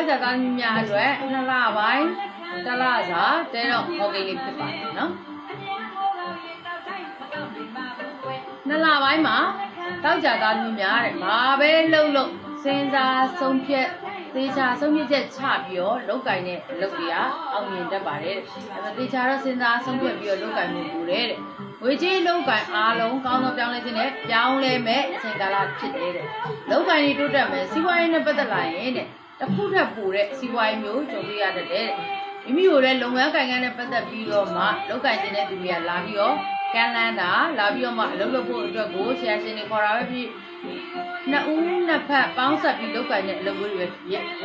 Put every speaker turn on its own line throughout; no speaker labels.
က်ကြသားများအတွက်နှစ်လပိုင်းတစ်လစာတဲတော့ဟောကိန်းလေးဖြစ်ပါတယ်နော်နှစ်လပိုင်းမှာတောက်ကြသားများတဲ့ဘာပဲလှုပ်လို့စဉ်းစားဆုံးဖြတ်သေချာဆုံးဖြတ်ချက်ချပြီးတော့လောက်ကင်တဲ့လုပ်တွေကအောင်မြင်တတ်ပါတယ်တဲ့သေချာတော့စဉ်းစားဆုံးဖြတ်ပြီးတော့လောက်ကင်မှုပို့တယ်တဲ့ဝေကြီးလောက်ကင်အားလုံးကောင်းသောပြောင်းလဲခြင်းနဲ့ပြောင်းလဲမဲ့အချိန်ကာလဖြစ်တယ်တဲ့လောက်ကင်တွေတိုးတက်မယ်စီးပွားရေးနဲ့ပတ်သက်လာရင်တဲ့တစ်ခုထပ်ပိုတဲ့စီးပွားရေးမျိုးကြုံတွေ့ရတတ်တယ်မိမိတို့လည်းလုပ်ငန်းကိုင်ကန်းနဲ့ပတ်သက်ပြီးတော့မှလောက်ကင်ခြင်းတဲ့သူတွေကလာပြီးတော့ကမ်းလန်းတာလာပြီးတော့မှအလုပ်လုပ်ဖို့အတွက်ကိုဆရာရှင်တွေခေါ်တာပဲဖြစ်နှစ်ဦးနှစ်ဖက်ပေါင်းဆက်ပြီးလောက်ကင်တဲ့အလုပ်တွေဝ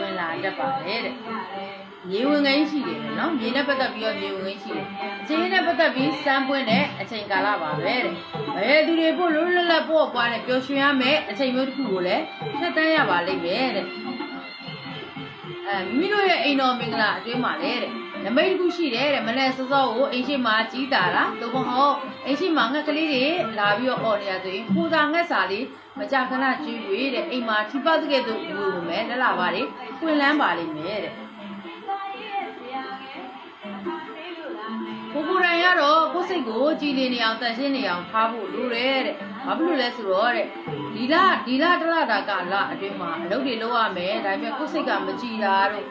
င်လာတတ်ပါတယ်တဲ့မြေဝင်ငင်းရှိတယ်နော်မြေနဲ့ပတ်သက်ပြီးတော့မြေဝင်ငင်းရှိတယ်အချိန်နဲ့ပတ်သက်ပြီးစမ်းပွင့်တဲ့အချိန်ကာလပါပဲတဲ့ဘယ်သူတွေပို့လို့လွတ်လပ်ပို့ပွားနဲ့ပျော်ရွှင်ရမယ်အချိန်မျိုးတစ်ခုကိုလည်းဖြတ်တန်းရပါလိမ့်မယ်တဲ့မိမိတို့ရဲ့အိမ်တော်မင်္ဂလာအတွင်းမှာလေတဲ့နမိတ်တစ်ခုရှိတယ်တဲ့မနေ့စောစောကိုအိမ်ရှိမှာကြီးတာလားသို့မဟုတ်အိမ်ရှိမှာငှက်ကလေးတွေလာပြီးတော့អော်နေရဆိုရင်ပူစာငှက်စာလေးမကြခဏကျွေး၍တဲ့အိမ်မှာထိပတ်တဲ့ကဲ့သို့ဝင်မယ်လက်လာပါလေပွင့်လန်းပါလိမ့်မယ်တဲ့ကိုယ်တိုင်ကတော့ကိုယ်စိတ်ကိုကြည်လင်နေအောင်တန်ရှင်းနေအောင်ထားဖို့လိုတယ်တဲ့ဘာဖြစ်လို့လဲဆိုတော့တဲ့ဒီလတလတာကလအတွင်းမှာအလုပ်တွေလုပ်ရမယ်ဒါပေမဲ့ကိုယ်စိတ်ကမကြည်တာတို့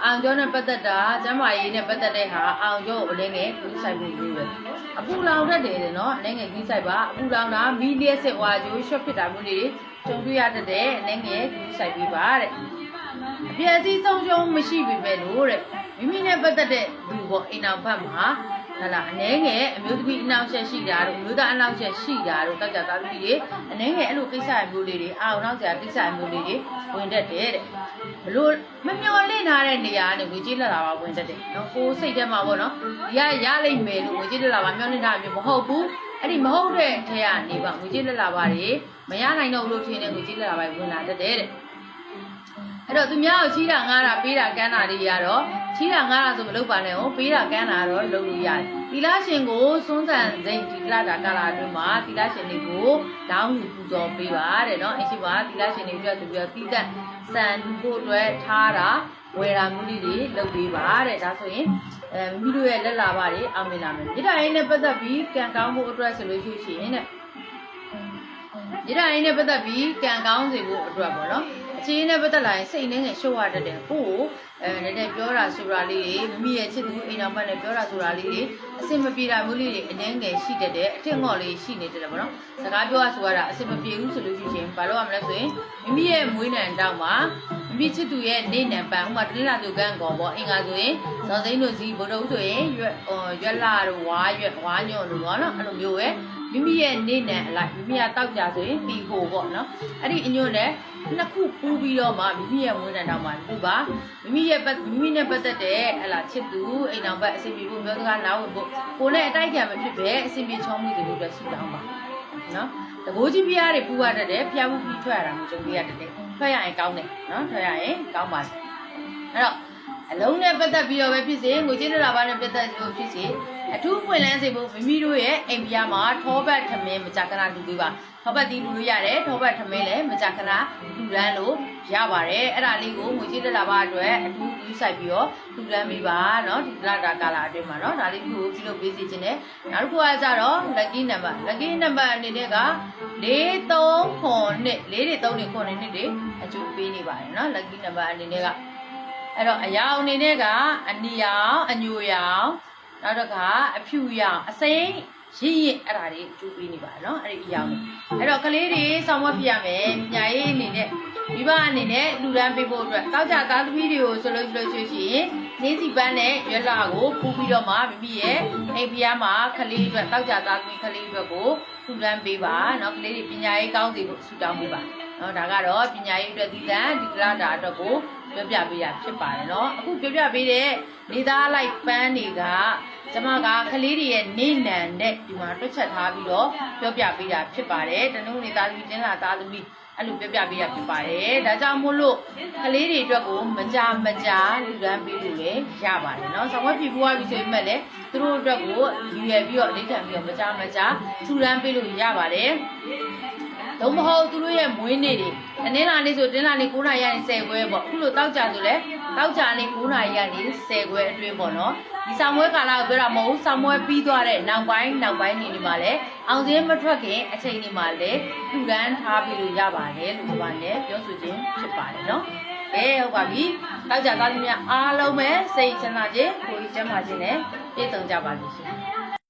အောင်ကျော်နဲ့ပတ်သက်တာကျမ်းမာရေးနဲ့ပတ်သက်တဲ့ဟာအောင်ကျော်ကိုလည်းငယ်ကူးဆိုင်ဖို့လိုတယ်အပူလောင်တတ်တယ်နော်လည်းငယ်ကူးဆိုင်ပါအပူလောင်တာမီလျက်စစ်ဝါကျိုးရှော့ဖြစ်တာမျိုးတွေကြုံတွေ့ရတတ်တယ်လည်းငယ်ကူးဆိုင်ပြီးပါတဲ့အပြည့်အစည်းဆုံးရှုံးမရှိပြီပဲလို့တဲ့မိမိနဲ့ပတ်သက်တဲ့လူပေါ့အိမ်အောင်ဘက်မှာဟာလာအနေငယ်အမျိုးသမီးအနောက်ချက်ရှိတာတို့မျိုးသားအနောက်ချက်ရှိတာတို့တောက်ကြသားသမီးတွေအနေငယ်အဲ့လိုကိစ္စမျိုးလေးတွေအောင်နောက်ကြကိစ္စမျိုးလေးတွေဝင်တတ်တယ်တဲ့ဘလို့မမျော်လင့်ထားတဲ့နေရာနဲ့ဝင်ကြည့်လာတာပါဝင်တတ်တယ်နော်ကိုစိတ်ထဲမှာပေါ့နော်ဒီကရလိမ့်မယ်လို့ဝင်ကြည့်လာပါမျော်လင့်ထားမျိုးမဟုတ်ဘူးအဲ့ဒီမဟုတ်တဲ့ထဲကနေပါဝင်ကြည့်လာပါတွေမရနိုင်တော့ဘူးလို့ထင်တဲ့ဝင်ကြည့်လာပါဝင်လာတတ်တယ်တဲ့အဲ့တော့သူများကိုချီးတာငားတာပေးတာကမ်းတာတွေရတော့ချီးတာငားတာဆိုမလုပ်ပါနဲ့ဟောပေးတာကမ်းတာတော့လုပ်လို့ရတယ်သီလရှင်ကိုစွန်းဆန်စိတ်ဒီလတာကာလအတွင်းမှာသီလရှင်တွေကိုတောင်းယူပူဇော်ပေးပါတဲ့နော်အရှိပါသီလရှင်တွေအတွက်ဆိုပြီးတော့သီးသန့်စံဖို့အတွက်ထားတာဝယ်တာမျိုးလေးတွေလုပ်ပေးပါတဲ့ဒါဆိုရင်မိမိတို့ရဲ့လက်လာပါတွေအောင်မြင်လာမယ်ဒီတိုင်းနဲ့ပတ်သက်ပြီးကံကောင်းဖို့အတွက်ဆိုလို့ရှိရင်တဲ့ဒီတိုင်းနဲ့ပတ်သက်ပြီးကံကောင်းစေဖို့အတွက်ပေါ့နော်အချင်းနဲ့ပတ်သက်လာရင်စိတ်နဲ့ရှုပ်ရတတ်တယ်ကိုနည်းနည်းပြောတာဆိုတာလေးတွေမိမိရဲ့ချစ်သူအိမ်တော်ဘက်နဲ့ပြောတာဆိုတာလေးတွေအစင်မပြေတာမျိုးလေးတွေအနှဲငယ်ရှိတတ်တယ်အထက်ငေါ့လေးရှိနေတတ်တယ်ပေါ့နော်စကားပြောရဆိုရတာအစင်မပြေဘူးဆိုလို့ရှိရင်ဘာလို့ရမလဲဆိုရင်မိမိရဲ့မွေးနံတောက်မှာမိမိချစ်သူရဲ့နေနံပန်ဥမာတလေးလာသူကန်းကောပေါ့အင်္ဂါဆိုရင်ဇော်သိန်းတို့စီဗုဒ္ဓဦးဆိုရင်ရွက်လာတို့ဝါညွန့်တို့ပေါ့နော်အဲ့လိုမျိုးပဲမိမိရဲ့နေနံအလိုက်မိမိကတောက်ကြဆိုရင်ပြီးဖို့ပေါ့နော်အဲ့ဒီအညွန့်နဲ့နှစ်ခုပူးပြီးတော့မှမိမိရဲ့မွေးနံတောက်မှာလူပါမိမိနဲ့ပတ်သက်တဲ့ဟလာချစ်သူအိမ်တော်ဘက်အစီအပြေဖို့မျိုးစကားနားဝင်ဖို့ကိုနဲ့အတိုက်ခံမဖြစ်ပဲအစီအပြေချောမှုတွေလို့တက်ရှိတောင်းပါနော်တကိုးကြီးပြားတွေပူရတတ်တယ်ဖျားမှုပြီးထွက်ရတာမျိုးကြုံရတတ်တယ်ထွက်ရရင်ကောင်းတယ်နော်ထွက်ရရင်ကောင်းပါတယ်အဲ့တော့အလုံးနဲ့ပတ်သက်ပြီးတော့ပဲဖြစ်စေငွေကြေးလာပါနဲ့ပတ်သက်လို့ဖြစ်စေအထူးပွင့်လန်းစေဖို့မိမိတို့ရဲ့အိမ်ပြားမှာထောပတ်ထမင်းမကြခဏလူပေးပါထောပတ်တီးလူလို့ရတယ်ထောပတ်ထမင်းလည်းမကြခဏလူရန်လို့ရပါတယ်အဲ့ဒါလေးကိုငွေကြေးလာပါအတွက်အထူးယူဆိုင်ပြီးတော့လူရန်ပေးပါနော်ဒီလတာကာလအတွင်းမှာနော်ဒါလေးကိုပြုလုပ်ပေးစီခြင်းနဲ့နောက်တစ်ခုကကြတော့ lucky number အနေနဲ့က439တွေအကျိုးပေးနေပါတယ်နော် lucky number အနေနဲ့ကအဲ့တော့အရာအနေနဲ့ကအနီရောင်အညိုရောင်နောက်တော့ကအဖြူရောင်အစိမ်းရင့်အဲ့ဒါတွေအကျိုးပေးနေပါတယ်နော်အဲ့ဒီအရာတွေအဲ့တော့ကလေးတွေဆောင်းမပြရမယ်ပညာရေးအနေနဲ့မိဘအနေနဲ့လူရန်ပေးဖို့အတွက်တောက်ကြသားသမီးတွေကိုဆိုလို့ရှိရင်နေစီပန်းနဲ့ရွက်လာကိုပူပြီးတော့မှမိမိရဲ့အိမ်ဖျားမှာကလေးအတွက်တောက်ကြသားသမီးကလေးအတွက်ကိုလူရန်ပေးပါနော်ကလေးတွေပညာရေးကောင်းစေဖို့ဆုတောင်းပေးပါနော်ဒါကတော့ပညာရေးအတွက်ဒီလတာအတွက်ကိုပြောပြပေးတာဖြစ်ပါတယ်နော်အခုပြောပြပေးတဲ့နေသားလိုက်ပန်းတွေကကျမကကလေးတွေရဲ့နေနံနဲ့ဒီမှာတွက်ချက်ထားပြီးတော့ပြောပြပေးတာဖြစ်ပါတယ်တနင်္ဂနွေသားသမီးတင်းလာသားသမီးအဲ့လိုပြောပြပေးရဖြစ်ပါတယ်ဒါကြောင့်မို့လို့ကလေးတွေအတွက်ကိုမကြလူရန်ပေးလို့လည်းရပါတယ်เนาะဆောင်းဝက်ပြပွားပြီးဆိုရင်မှလည်းသူတို့အတွက်ကိုယူရပြီးတော့အလေးခံပြီးတော့မကြထူရန်ပေးလို့ရပါတယ်တော့မဟုတ်သူတို့ရဲ့မွေးနေ့တွေတင်းလာနေ့ဆိုတင်းလာနေ့9:00 10:00ခွဲပေါ့အခုလိုတောက်ကြဆိုလဲ တောက်ကြနေ9နာရီကနေ10ခွဲအတွင်းပေါ့နော်ဒီဆောင်ပွဲကာလကိုပြောတာမဟုတ်ဆောင်ပွဲပြီးသွားတဲ့နောက်ပိုင်းနေနေမှာလဲအောင်စင်းမထွက်ခင်အချိန်ဒီမှာလဲလူတန်းထားပြီးလို့ရပါတယ်လို့ဒီမှာလည်းပြောဆိုခြင်းဖြစ်ပါတယ်နော်ဟုတ်ပါပြီတောက်ကြသားသမီးအားလုံးပဲစိတ်ချမ်းသာခြင်းကိုယ်ကျန်းမာခြင်းနဲ့ပြည့်စုံကြပါစေရှင်